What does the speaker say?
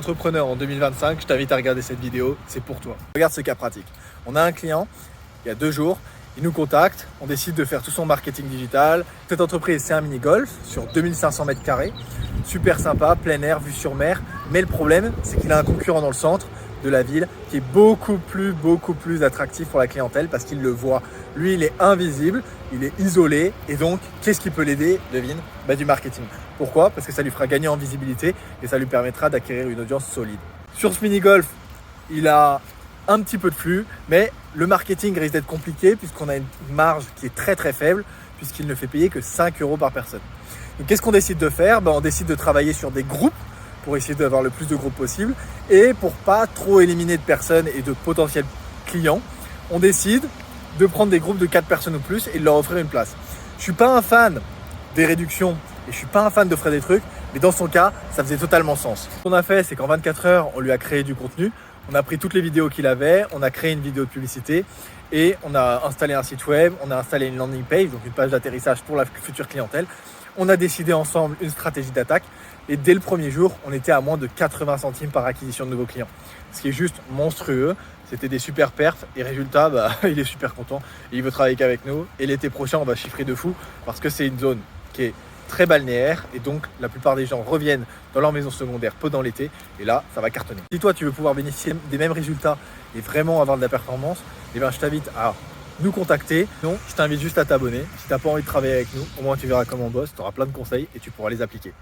Entrepreneur en 2025, je t'invite à regarder cette vidéo, c'est pour toi. Regarde ce cas pratique. On a un client, il y a 2 jours, il nous contacte, on décide de faire tout son marketing digital. Cette entreprise, c'est un mini-golf sur 2500 mètres carrés, super sympa, plein air, vue sur mer. Mais le problème, c'est qu'il a un concurrent dans le centre de la ville qui est beaucoup plus attractif pour la clientèle parce qu'il le voit. Lui, il est invisible, il est isolé et donc, qu'est-ce qui peut l'aider? Devine, du marketing. Pourquoi? Parce que ça lui fera gagner en visibilité et ça lui permettra d'acquérir une audience solide. Sur ce mini-golf, il a un petit peu de flux, mais le marketing risque d'être compliqué puisqu'on a une marge qui est très faible puisqu'il ne fait payer que 5 € par personne. Donc, qu'est-ce qu'on décide de faire? On décide de travailler sur des groupes pour essayer d'avoir le plus de groupes possible et pour pas trop éliminer de personnes et de potentiels clients, on décide de prendre des groupes de 4 personnes ou plus et de leur offrir une place. Je suis pas un fan des réductions et je suis pas un fan d'offrir des trucs, mais dans son cas, ça faisait totalement sens. Ce qu'on a fait, c'est qu'en 24 heures, on lui a créé du contenu, on a pris toutes les vidéos qu'il avait, on a créé une vidéo de publicité et on a installé un site web, on a installé une landing page, donc une page d'atterrissage pour la future clientèle. On a décidé ensemble une stratégie d'attaque et dès le premier jour, on était à moins de 80 centimes par acquisition de nouveaux clients. Ce qui est juste monstrueux. C'était des super perfs et résultat, il est super content et il veut travailler qu'avec nous. Et l'été prochain, on va chiffrer de fou parce que c'est une zone qui est très balnéaire et donc la plupart des gens reviennent dans leur maison secondaire pendant l'été et là, ça va cartonner. Si toi, tu veux pouvoir bénéficier des mêmes résultats et vraiment avoir de la performance, je t'invite à nous contacter. Non, je t'invite juste à t'abonner. Si tu n'as pas envie de travailler avec nous, au moins tu verras comment on bosse, tu auras plein de conseils et tu pourras les appliquer.